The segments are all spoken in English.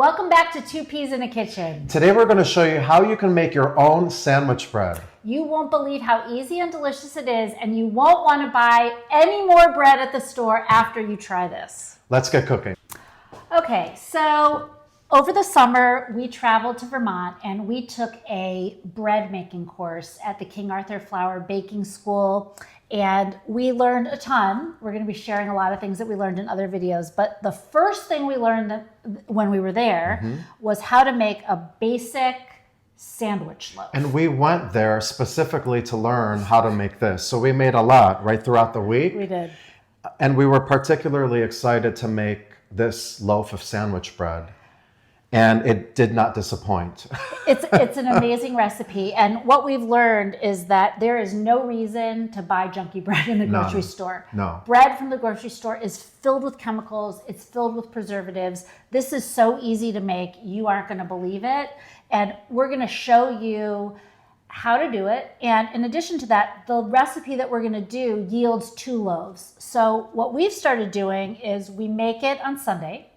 Welcome back to Two Peas in a Kitchen. Today we're going to show you how you can make your own sandwich bread. You won't believe how easy and delicious it is, and you won't want to buy any more bread at the store after you try this. Let's get cooking. Okay, so over the summer we traveled to Vermont and we took a bread making course at the King Arthur Flour Baking School. And we learned a ton. We're going to be sharing a lot of things that we learned in other videos. But the first thing we learned when we were there was how to make a basic sandwich loaf. And we went there specifically to learn how to make this. So we made a lot right throughout the week. We did. And we were particularly excited to make this loaf of sandwich bread. And it did not disappoint. It's an amazing recipe. And what we've learned is that there is no reason to buy junky bread in the grocery store. No. Bread from the grocery store is filled with chemicals. It's filled with preservatives. This is so easy to make. You aren't going to believe it. And we're going to show you how to do it. And in addition to that, the recipe that we're going to do yields 2 loaves. So what we've started doing is we make it on Sunday.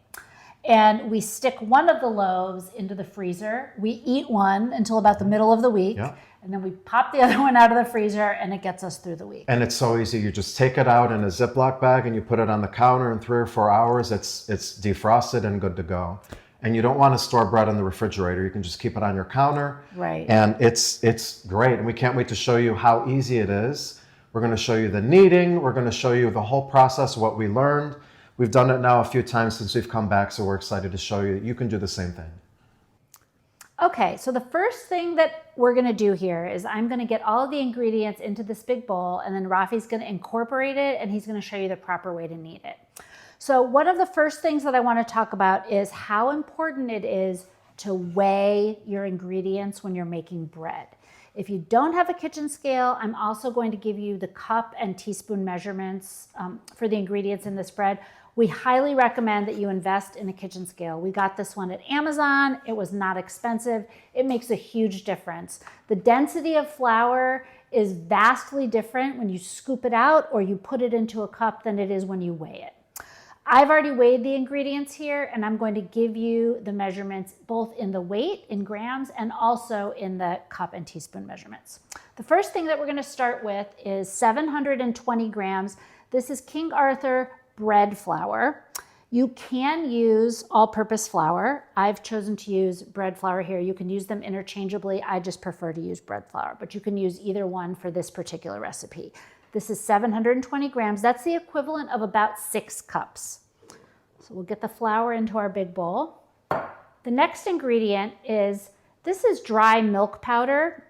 And we stick one of the loaves into the freezer. We eat one until about the middle of the week. Yeah. And then we pop the other one out of the freezer and it gets us through the week. And it's so easy. You just take it out in a Ziploc bag and you put it on the counter in 3 or 4 hours. It's defrosted and good to go. And you don't want to store bread in the refrigerator. You can just keep it on your counter. Right. And it's great. And we can't wait to show you how easy it is. We're going to show you the kneading. We're going to show you the whole process, what we learned. We've done it now a few times since we've come back, so we're excited to show you that you can do the same thing. Okay, so the first thing that we're gonna do here is I'm gonna get all of the ingredients into this big bowl, and then Rafi's gonna incorporate it, and he's gonna show you the proper way to knead it. So one of the first things that I wanna talk about is how important it is to weigh your ingredients when you're making bread. If you don't have a kitchen scale, I'm also going to give you the cup and teaspoon measurements for the ingredients in this bread. We highly recommend that you invest in a kitchen scale. We got this one at Amazon. It was not expensive. It makes a huge difference. The density of flour is vastly different when you scoop it out or you put it into a cup than it is when you weigh it. I've already weighed the ingredients here, and I'm going to give you the measurements both in the weight in grams and also in the cup and teaspoon measurements. The first thing that we're going to start with is 720 grams. This is King Arthur bread flour. You can use all-purpose flour. I've chosen to use bread flour here. You can use them interchangeably. I just prefer to use bread flour, but you can use either one for this particular recipe. This is 720 grams. That's the equivalent of about 6 cups. So we'll get the flour into our big bowl. The next ingredient is, this is dry milk powder.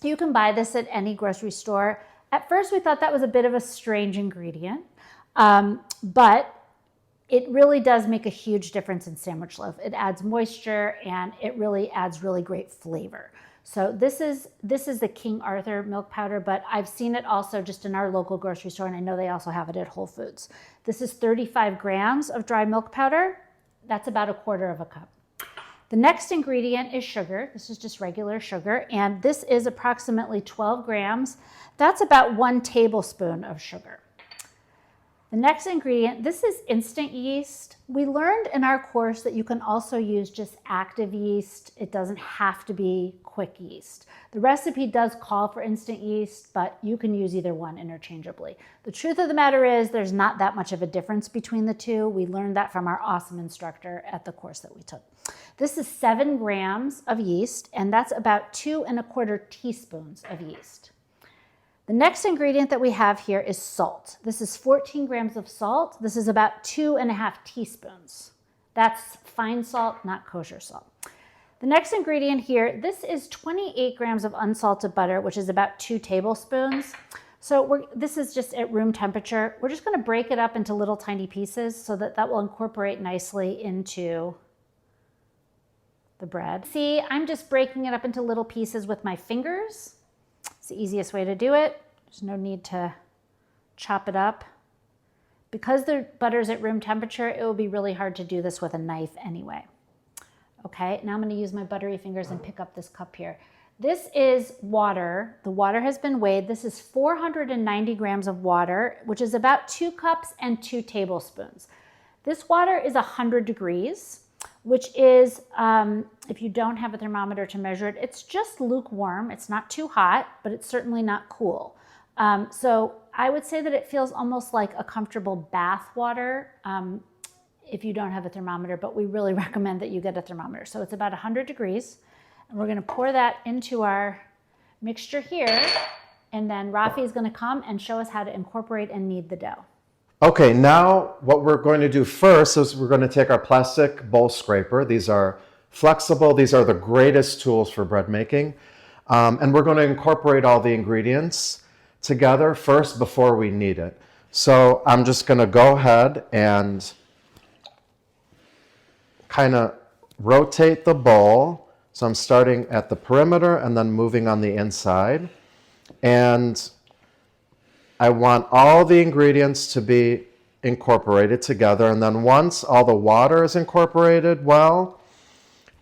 You can buy this at any grocery store. At first we thought that was a bit of a strange ingredient. But it really does make a huge difference in sandwich loaf. It adds moisture and it really adds really great flavor. So this is the King Arthur milk powder, but I've seen it also just in our local grocery store, and I know they also have it at Whole Foods. This is 35 grams of dry milk powder. That's about 1/4 cup. The next ingredient is sugar. This is just regular sugar, and this is approximately 12 grams. That's about 1 tablespoon of sugar. The next ingredient, this is instant yeast. We learned in our course that you can also use just active yeast. It doesn't have to be quick yeast. The recipe does call for instant yeast, but you can use either one interchangeably. The truth of the matter is there's not that much of a difference between the two. We learned that from our awesome instructor at the course that we took. This is 7 grams of yeast, and that's about 2 1/4 teaspoons of yeast. The next ingredient that we have here is salt. This is 14 grams of salt. This is about 2 1/2 teaspoons. That's fine salt, not kosher salt. The next ingredient here, this is 28 grams of unsalted butter, which is about 2 tablespoons. So this is just at room temperature. We're just gonna break it up into little tiny pieces so that that will incorporate nicely into the bread. See, I'm just breaking it up into little pieces with my fingers. It's the easiest way to do it. There's no need to chop it up. Because the butter's at room temperature, it will be really hard to do this with a knife anyway. Okay, now I'm gonna use my buttery fingers and pick up this cup here. This is water. The water has been weighed. This is 490 grams of water, which is about 2 cups and 2 tablespoons. This water is 100 degrees. which is, if you don't have a thermometer to measure it, it's just lukewarm. It's not too hot, but it's certainly not cool. So I would say that it feels almost like a comfortable bath water if you don't have a thermometer, but we really recommend that you get a thermometer. So it's about 100 degrees. And we're going to pour that into our mixture here. And then Rafi is going to come and show us how to incorporate and knead the dough. Okay, now what we're going to do first is we're going to take our plastic bowl scraper. These are flexible. These are the greatest tools for bread making. And we're going to incorporate all the ingredients together first before we knead it. So I'm just going to go ahead and kind of rotate the bowl. So I'm starting at the perimeter and then moving on the inside. And I want all the ingredients to be incorporated together. And then once all the water is incorporated well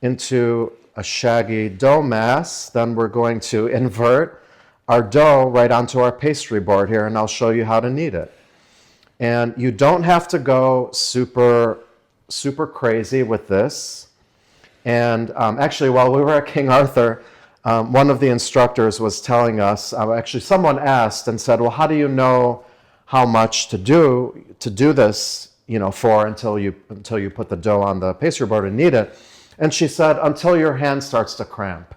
into a shaggy dough mass, then we're going to invert our dough right onto our pastry board here, and I'll show you how to knead it. And you don't have to go super crazy with this. And actually, while we were at King Arthur, one of the instructors was telling us, actually someone asked and said, well, how do you know how much to do this, for until you put the dough on the pastry board and knead it? And she said, until your hand starts to cramp.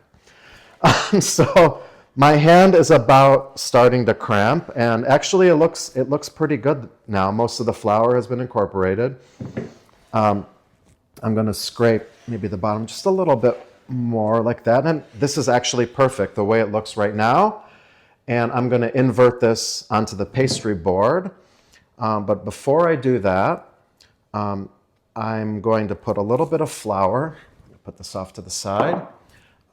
So my hand is about starting to cramp, and actually it looks pretty good now. Most of the flour has been incorporated. I'm going to scrape maybe the bottom just a little bit more like that. And this is actually perfect the way it looks right now. And I'm going to invert this onto the pastry board. But before I do that, I'm going to put a little bit of flour. Put this off to the side.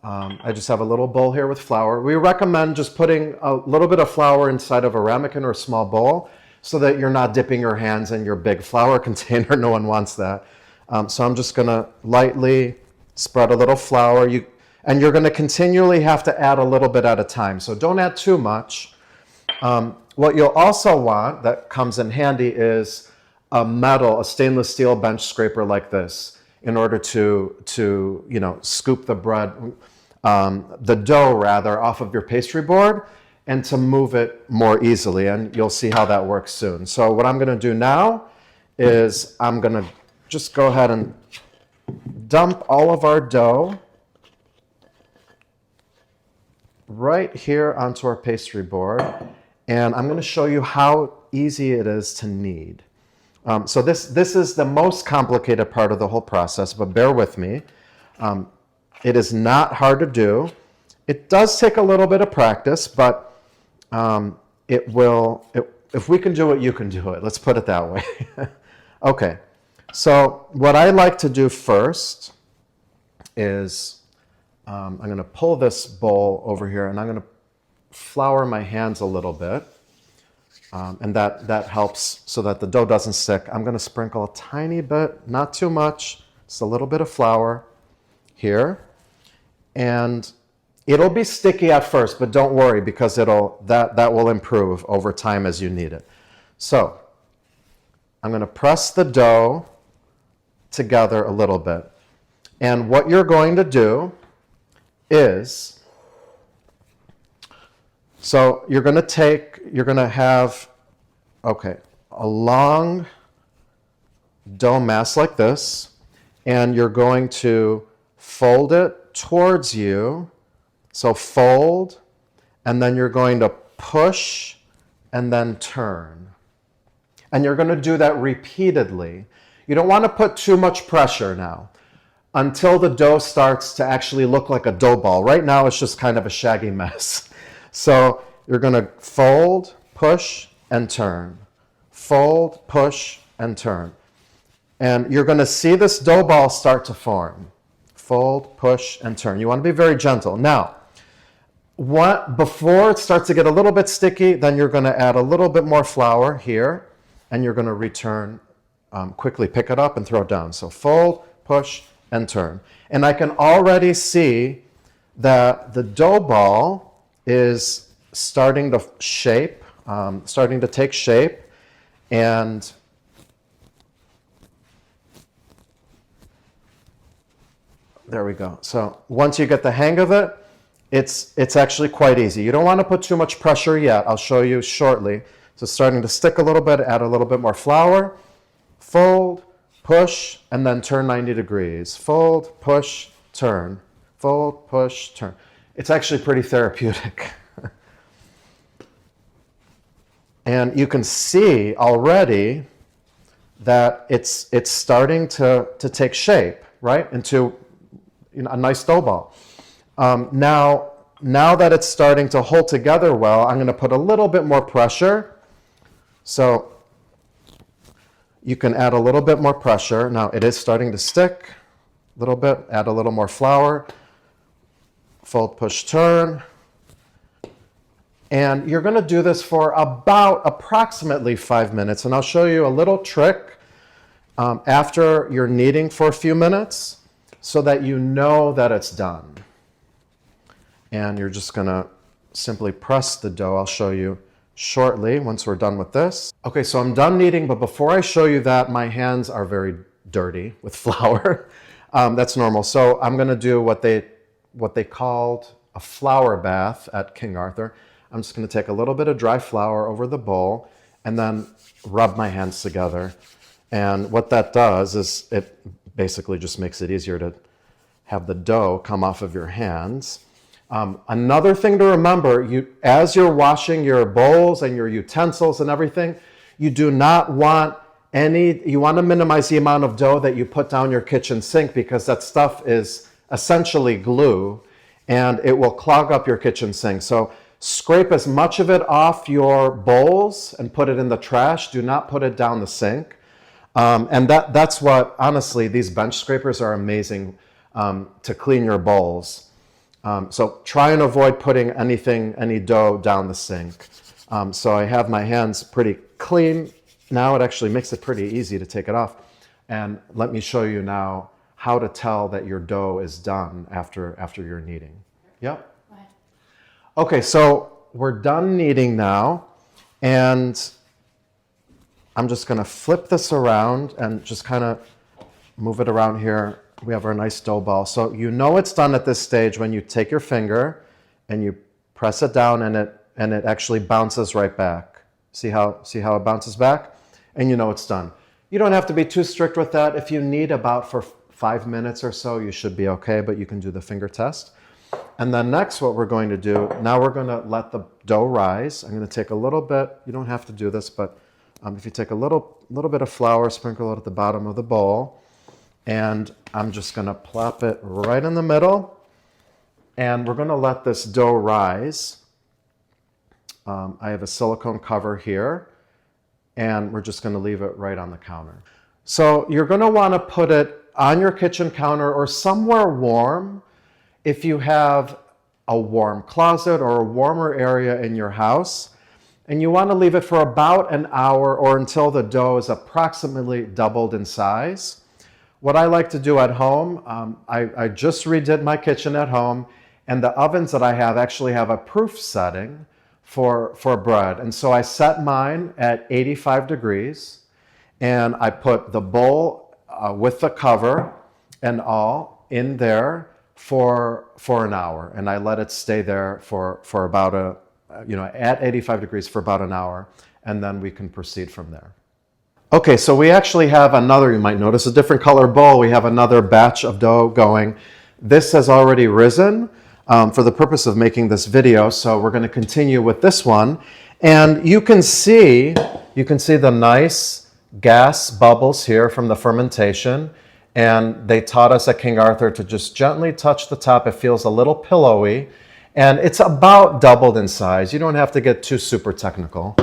I just have a little bowl here with flour. We recommend just putting a little bit of flour inside of a ramekin or a small bowl so that you're not dipping your hands in your big flour container. No one wants that. So I'm just going to lightly spread a little flour. And you're going to continually have to add a little bit at a time. So don't add too much. What you'll also want that comes in handy is a stainless steel bench scraper like this in order to scoop the bread, the dough rather, off of your pastry board and to move it more easily. And you'll see how that works soon. So what I'm going to do now is I'm going to just go ahead and dump all of our dough right here onto our pastry board. And I'm going to show you how easy it is to knead. So this is the most complicated part of the whole process, but bear with me. It is not hard to do. It does take a little bit of practice, but if we can do it, you can do it. Let's put it that way. Okay. So what I like to do first is I'm going to pull this bowl over here and I'm going to flour my hands a little bit. And that helps so that the dough doesn't stick. I'm going to sprinkle a tiny bit, not too much, just a little bit of flour here. And it'll be sticky at first, but don't worry because that will improve over time as you knead it. So I'm going to press the dough together a little bit. And what you're going to do is, so you're going to have, a long dough mass like this, and you're going to fold it towards you. So fold, and then you're going to push and then turn. And you're going to do that repeatedly. You don't want to put too much pressure now until the dough starts to actually look like a dough ball. Right now it's just kind of a shaggy mess. So you're going to fold, push, and turn. Fold, push, and turn. And you're going to see this dough ball start to form. Fold, push, and turn. You want to be very gentle. Now, before it starts to get a little bit sticky, then you're going to add a little bit more flour here, and you're going to return, quickly pick it up and throw it down. So fold, push, and turn. And I can already see that the dough ball is starting to take shape, and There we go. So once you get the hang of it, it's actually quite easy. You don't want to put too much pressure yet. I'll show you shortly. So starting to stick a little bit, add a little bit more flour, fold, push, and then turn 90 degrees. Fold, push, turn. Fold, push, turn. It's actually pretty therapeutic. And you can see already that it's starting to take shape, right, into a nice dough ball. Now that it's starting to hold together well, I'm going to put a little bit more pressure. So you can add a little bit more pressure. Now it is starting to stick a little bit. Add a little more flour. Fold, push, turn. And you're going to do this for about approximately 5 minutes. And I'll show you a little trick after you're kneading for a few minutes so that you know that it's done. And you're just going to simply press the dough. I'll show you shortly once we're done with this. Okay, so I'm done kneading, but before I show you that, my hands are very dirty with flour. That's normal. So I'm going to do what they called a flour bath at King Arthur. I'm just going to take a little bit of dry flour over the bowl and then rub my hands together. And what that does is it basically just makes it easier to have the dough come off of your hands. Another thing to remember, as you're washing your bowls and your utensils and everything, you do not want you want to minimize the amount of dough that you put down your kitchen sink because that stuff is essentially glue and it will clog up your kitchen sink. So scrape as much of it off your bowls and put it in the trash. Do not put it down the sink. And that's what, honestly, these bench scrapers are amazing to clean your bowls. So try and avoid putting any dough down the sink. So I have my hands pretty clean. Now it actually makes it pretty easy to take it off. And let me show you now how to tell that your dough is done after you're kneading. Yep. Go ahead. Okay, so we're done kneading now. And I'm just going to flip this around and just kind of move it around here. We have our nice dough ball. So you know it's done at this stage when you take your finger and you press it down and it actually bounces right back. See how it bounces back? And you know it's done. You don't have to be too strict with that. If you knead about for 5 minutes or so, you should be okay, but you can do the finger test. And then next what we're going to do, now we're going to let the dough rise. I'm going to take a little bit, you don't have to do this, but if you take a little bit of flour, sprinkle it at the bottom of the bowl, and I'm just going to plop it right in the middle, and we're going to let this dough rise. I have a silicone cover here, and we're just going to leave it right on the counter. So you're going to want to put it on your kitchen counter or somewhere warm. If you have a warm closet or a warmer area in your house, and you want to leave it for about an hour or until the dough is approximately doubled in size. What I like to do at home, I just redid my kitchen at home, and the ovens that I have actually have a proof setting for bread. And so I set mine at 85 degrees, and I put the bowl with the cover and all in there for an hour, and I let it stay there for about at 85 degrees for about an hour, and then we can proceed from there. Okay, so we actually have another, you might notice a different color bowl. We have another batch of dough going. This has already risen for the purpose of making this video, so we're going to continue with this one. And you can see the nice gas bubbles here from the fermentation. And they taught us at King Arthur to just gently touch the top. It feels a little pillowy. And it's about doubled in size. You don't have to get too super technical.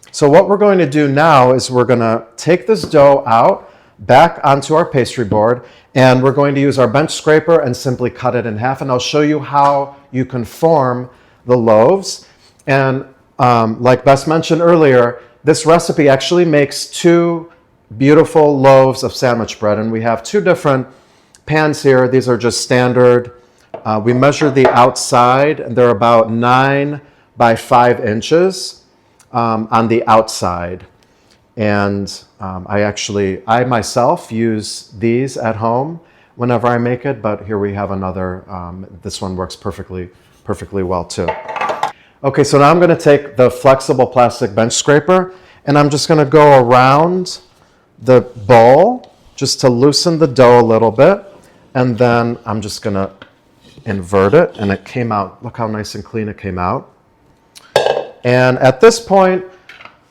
So what we're going to do now is we're going to take this dough out, back onto our pastry board, and we're going to use our bench scraper and simply cut it in half. And I'll show you how you can form the loaves. And like Bess mentioned earlier, this recipe actually makes 2 beautiful loaves of sandwich bread. And we have 2 different pans here. These are just standard. We measured the outside, and they're about 9 by 5 inches on the outside. And I myself use these at home whenever I make it, but here we have another. This one works perfectly well too. Okay, so now I'm going to take the flexible plastic bench scraper and I'm just going to go around the bowl just to loosen the dough a little bit. And then I'm just going to invert it, and it came out. Look how nice and clean it came out. And at this point,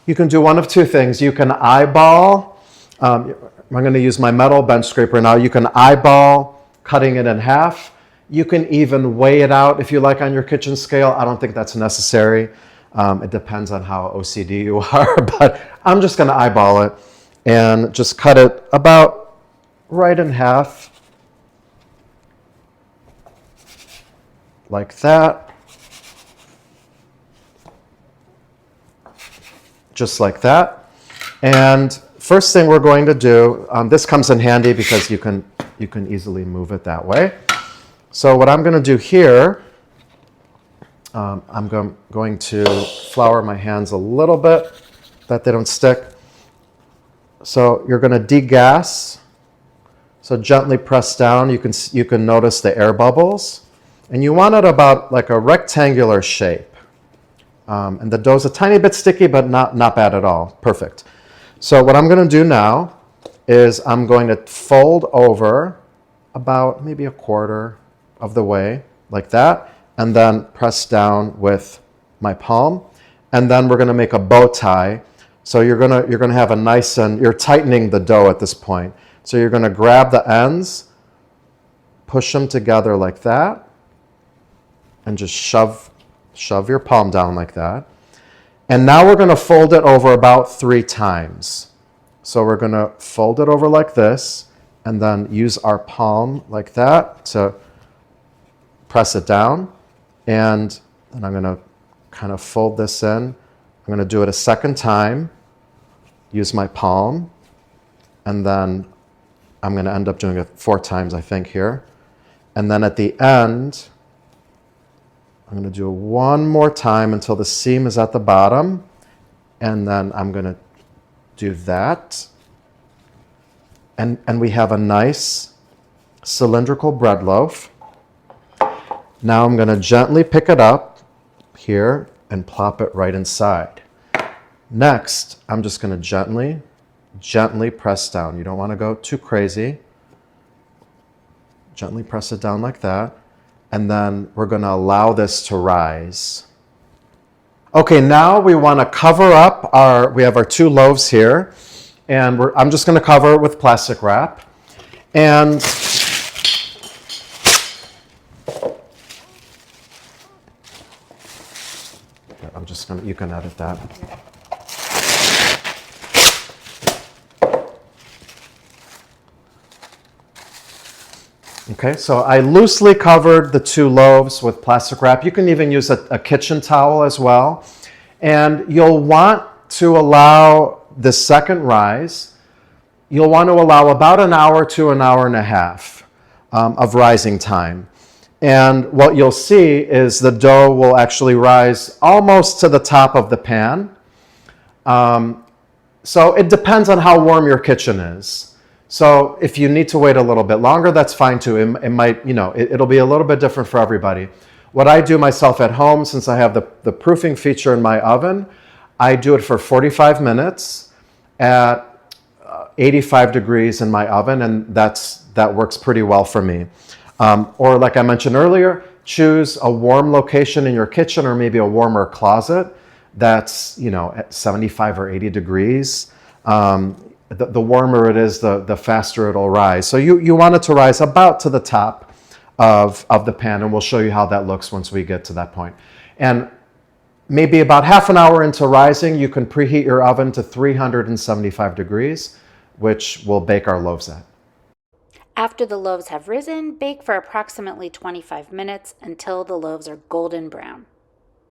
you can do one of two things. You can eyeball. I'm going to use my metal bench scraper now. You can eyeball cutting it in half. You can even weigh it out if you like on your kitchen scale. I don't think that's necessary. It depends on how OCD you are, but I'm just going to eyeball it and just cut it about right in half, like that. Just like that. And first thing we're going to do, this comes in handy because you can easily move it that way. So what I'm going to do here, I'm going to flour my hands a little bit that they don't stick. So you're going to degas. So gently press down. You can notice the air bubbles, and you want it about like a rectangular shape. And the dough's a tiny bit sticky, but not bad at all. Perfect. So what I'm going to do now is I'm going to fold over about maybe a quarter of the way, like that, and then press down with my palm. And then we're going to make a bow tie. So you're going to have a nice, and you're tightening the dough at this point. So you're going to grab the ends, push them together like that, and just shove your palm down like that. And now we're going to fold it over about 3 times. So we're going to fold it over like this, and then use our palm like that to press it down. And then I'm going to kind of fold this in. I'm going to do it a second time, use my palm, and then I'm going to end up doing it 4 times, I think, here. And then at the end, I'm going to do it one more time until the seam is at the bottom. And then I'm going to do that. And we have a nice cylindrical bread loaf. Now I'm going to gently pick it up here and plop it right inside. Next, I'm just going to gently press down. You don't want to go too crazy. Gently press it down like that. And then we're going to allow this to rise. Okay, now we want to cover up we have our 2 loaves here. And I'm just going to cover it with plastic wrap. And you can edit that. Okay, so I loosely covered the 2 loaves with plastic wrap. You can even use a kitchen towel as well. And you'll want to allow the second rise, you'll want to allow about an hour to an hour and a half of rising time. And what you'll see is the dough will actually rise almost to the top of the pan. So it depends on how warm your kitchen is. So if you need to wait a little bit longer, that's fine too. It might, it'll be a little bit different for everybody. What I do myself at home, since I have the proofing feature in my oven, I do it for 45 minutes at 85 degrees in my oven, and that works pretty well for me. Or like I mentioned earlier, choose a warm location in your kitchen or maybe a warmer closet that's, at 75 or 80 degrees. The warmer it is, the faster it'll rise. So you want it to rise about to the top of the pan, and we'll show you how that looks once we get to that point. And maybe about half an hour into rising, you can preheat your oven to 375 degrees, which we'll bake our loaves at. After the loaves have risen, bake for approximately 25 minutes until the loaves are golden brown.